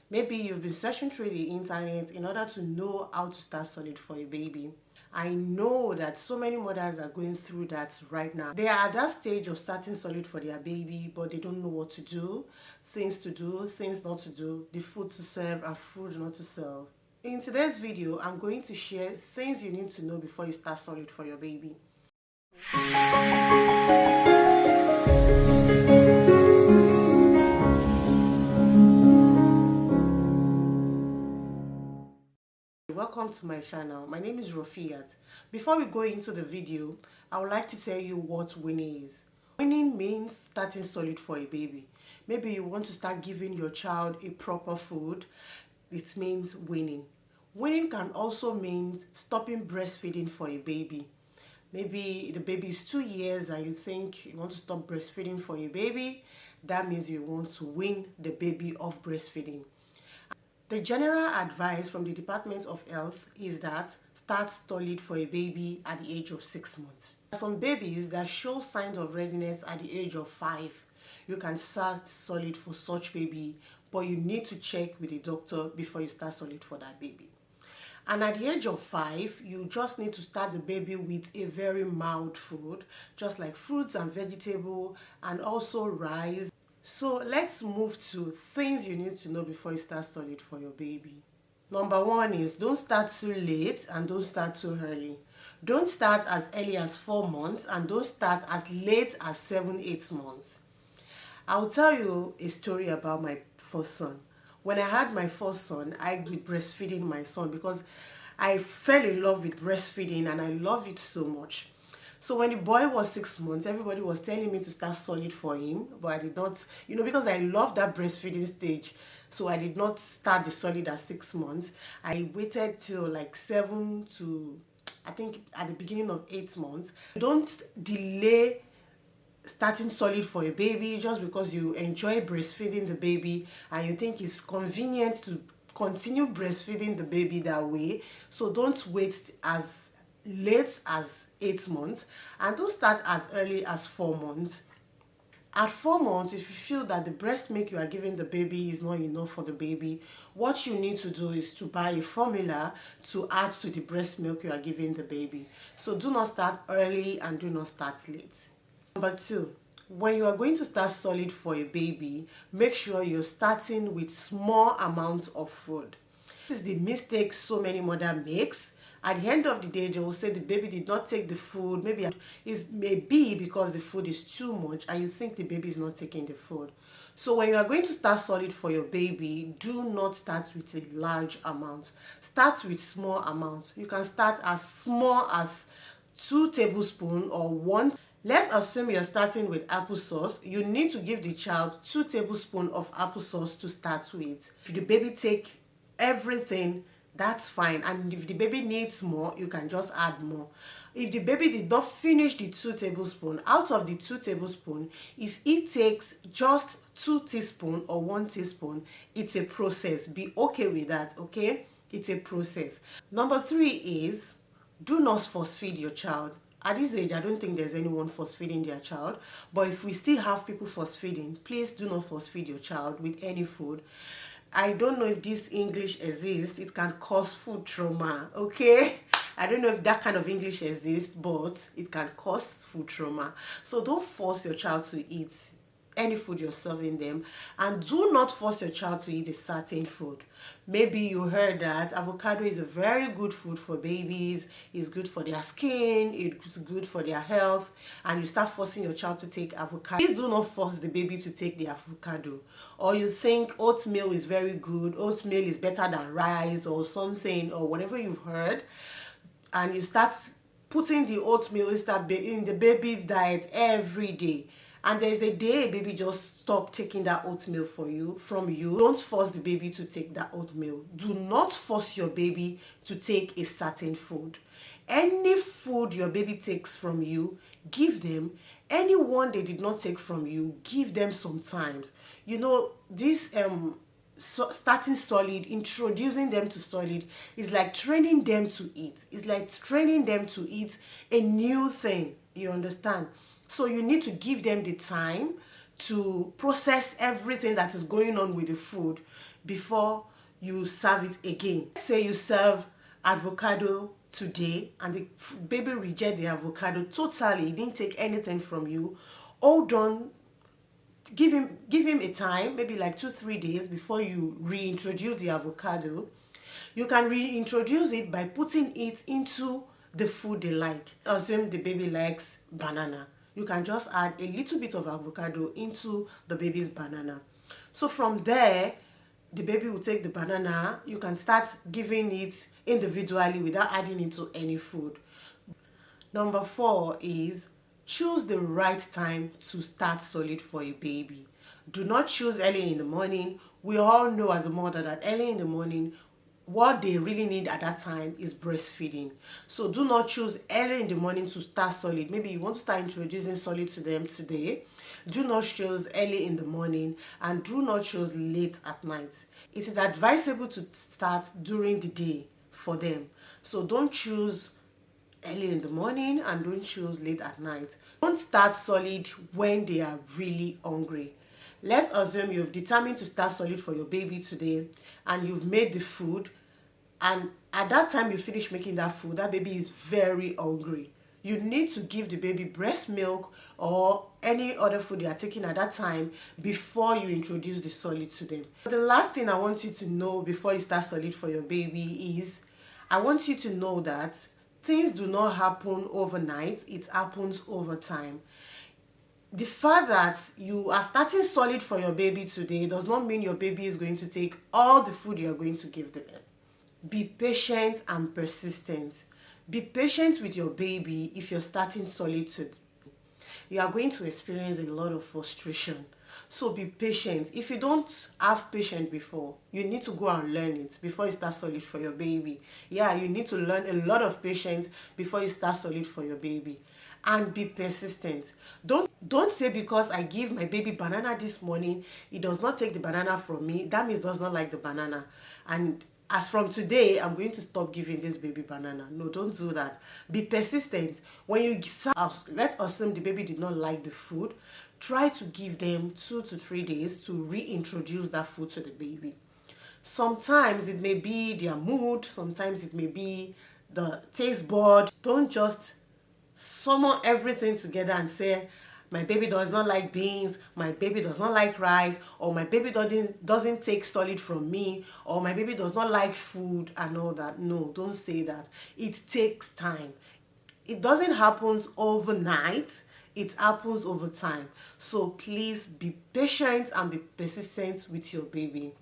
Maybe you've been searching through the internet in order to know how to start solid for a baby. I know that so many mothers are going through that right now. They are at that stage of starting solid for their baby, but they don't know what to do, things not to do, the food to serve and food not to serve. In today's video, I'm going to share things you need to know before you start solid for your baby. Welcome to my channel. My name is Rofiat. Before we go into the video, I would like to tell you what weaning is. Weaning means starting solid for a baby. Maybe you want to start giving your child a proper food. It means weaning. Weaning can also mean stopping breastfeeding for a baby. Maybe the baby is 2 years and you think you want to stop breastfeeding for your baby. That means you want to wean the baby off breastfeeding. The general advice from the Department of Health is that start solid for a baby at the age of 6 months. Some babies that show signs of readiness at the age of 5, you can start solid for such baby, but you need to check with the doctor before you start solid for that baby. And at the age of 5, you just need to start the baby with a very mild food, just like fruits and vegetables, and also rice. So let's move to things you need to know before you start solid for your baby. Number 1 is don't start too late and don't start too early. Don't start as early as 4 months and don't start as late as 7-8 months. I'll tell you a story about my first son. When I had my first son, I was breastfeeding my son because I fell in love with breastfeeding and I love it so much. So when the boy was 6 months, everybody was telling me to start solid for him, but I did not, because I love that breastfeeding stage. So I did not start the solid at 6 months. I waited till like 7 to, I think at the beginning of 8 months. Don't delay starting solid for a baby just because you enjoy breastfeeding the baby and you think it's convenient to continue breastfeeding the baby that way. So don't wait as late as 8 months and don't start as early as 4 months. At 4 months, if you feel that the breast milk you are giving the baby is not enough for the baby, what you need to do is to buy a formula to add to the breast milk you are giving the baby. So do not start early and do not start late. Number 2, when you are going to start solid for a baby, make sure you're starting with small amounts of food. This is the mistake so many mothers makes. At the end of the day, they will say the baby did not take the food. Maybe it may be because the food is too much and you think the baby is not taking the food. So when you are going to start solid for your baby, do not start with a large amount. Start with small amounts. You can start as small as 2 tablespoons or 1. Let's assume you're starting with applesauce. You need to give the child 2 tablespoons of applesauce to start with. If the baby take everything, that's fine. And if the baby needs more, you can just add more. If the baby did not finish the 2 tablespoons, out of the 2 tablespoons, if it takes just 2 teaspoons or 1 teaspoon, it's a process. Be okay with that, okay? It's a process. Number 3 is do not force feed your child. At this age, I don't think there's anyone force feeding their child. But if we still have people force feeding, please do not force feed your child with any food. I don't know if this English exists. It can cause food trauma, okay? I don't know if that kind of English exists, but it can cause food trauma. So don't force your child to eat any food you're serving them, and do not force your child to eat a certain food. Maybe you heard that avocado is a very good food for babies, it's good for their skin, it's good for their health, and you start forcing your child to take avocado. Please do not force the baby to take the avocado. Or you think oatmeal is very good, oatmeal is better than rice or something, or whatever you've heard, and you start putting the oatmeal in the baby's diet every day. And there's a day baby just stop taking that oatmeal from you. Don't force the baby to take that oatmeal. Do not force your baby to take a certain food. Any food your baby takes from you, give them. Anyone they did not take from you, give them sometimes. This starting solid, introducing them to solid is like training them to eat. It's like training them to eat a new thing. You understand? So you need to give them the time to process everything that is going on with the food before you serve it again. Say you serve avocado today and the baby reject the avocado totally, he didn't take anything from you. Hold on, give him a time, maybe like 2-3 days before you reintroduce the avocado. You can reintroduce it by putting it into the food they like. Assume the baby likes banana, you can just add a little bit of avocado into the baby's banana. So from there, the baby will take the banana. You can start giving it individually without adding it to any food. Number 4 is choose the right time to start solid for a baby. Do not choose early in the morning. We all know as a mother that early in the morning, what they really need at that time is breastfeeding. So do not choose early in the morning to start solid. Maybe you want to start introducing solid to them today. Do not choose early in the morning and do not choose late at night. It is advisable to start during the day for them. So don't choose early in the morning and don't choose late at night. Don't start solid when they are really hungry. Let's assume you've determined to start solid for your baby today and you've made the food, and at that time you finish making that food, that baby is very hungry. You need to give the baby breast milk or any other food you are taking at that time before you introduce the solid to them. The last thing I want you to know before you start solid for your baby is, I want you to know that things do not happen overnight, it happens over time. The fact that you are starting solid for your baby today does not mean your baby is going to take all the food you are going to give them. Be patient and persistent. Be patient with your baby if you're starting solid today. You are going to experience a lot of frustration. So be patient. If you don't have patience before, you need to go and learn it before you start solid for your baby. Yeah, you need to learn a lot of patience before you start solid for your baby. And be persistent. Don't say because I give my baby banana this morning, he does not take the banana from me, that means he does not like the banana. And as from today, I'm going to stop giving this baby banana. No, don't do that. Be persistent. When you let's assume the baby did not like the food, try to give them 2 to 3 days to reintroduce that food to the baby. Sometimes it may be their mood, sometimes it may be the taste bud. Don't just summon everything together and say, my baby does not like beans, my baby does not like rice, or my baby doesn't take solid from me, or my baby does not like food and all that. No, don't say that. It takes time. It doesn't happen overnight, it happens over time. So please be patient and be persistent with your baby.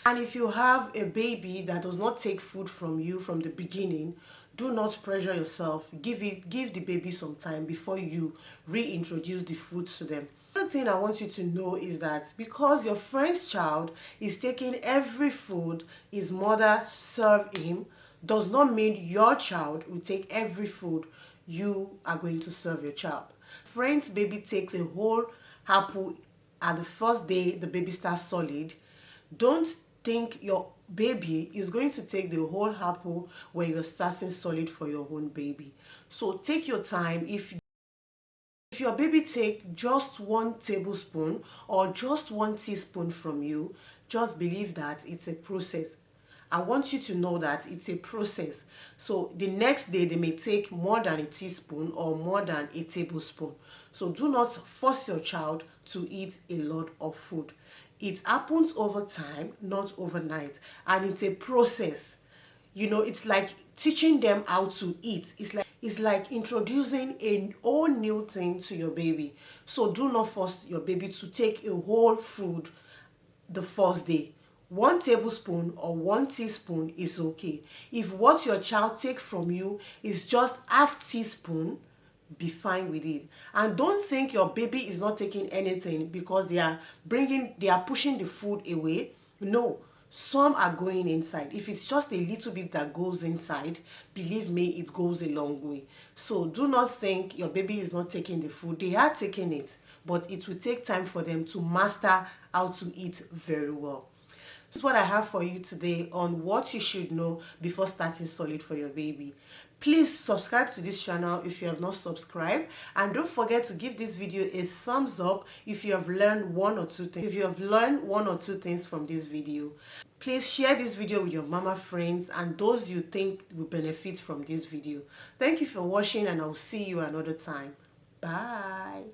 And if you have a baby that does not take food from you from the beginning, do not pressure yourself. Give the baby some time before you reintroduce the food to them. Another thing I want you to know is that because your friend's child is taking every food his mother served him, does not mean your child will take every food you are going to serve your child. Friend's baby takes a whole apple at the first day the baby starts solid. Don't think your baby is going to take the whole apple when you're starting solid for your own baby. So take your time. If your baby take just 1 tablespoon or just 1 teaspoon from you, just believe that it's a process. I want you to know that it's a process. So the next day they may take more than a teaspoon or more than a tablespoon. So do not force your child to eat a lot of food. It happens over time, not overnight. And it's a process. You know, it's like teaching them how to eat. It's like introducing a whole new thing to your baby. So do not force your baby to take a whole food the first day. 1 tablespoon or 1 teaspoon is okay. If what your child takes from you is just half teaspoon, be fine with it. And don't think your baby is not taking anything because they are pushing the food away. No, some are going inside. If it's just a little bit that goes inside, believe me, it goes a long way. So do not think your baby is not taking the food. They are taking it, but it will take time for them to master how to eat very well. This is what I have for you today on what you should know before starting solid for your baby. Please subscribe to this channel if you have not subscribed, and don't forget to give this video a thumbs up if you have learned one or two things from this video. Please share this video with your mama friends and those you think will benefit from this video. Thank you for watching, and I'll see you another time. Bye.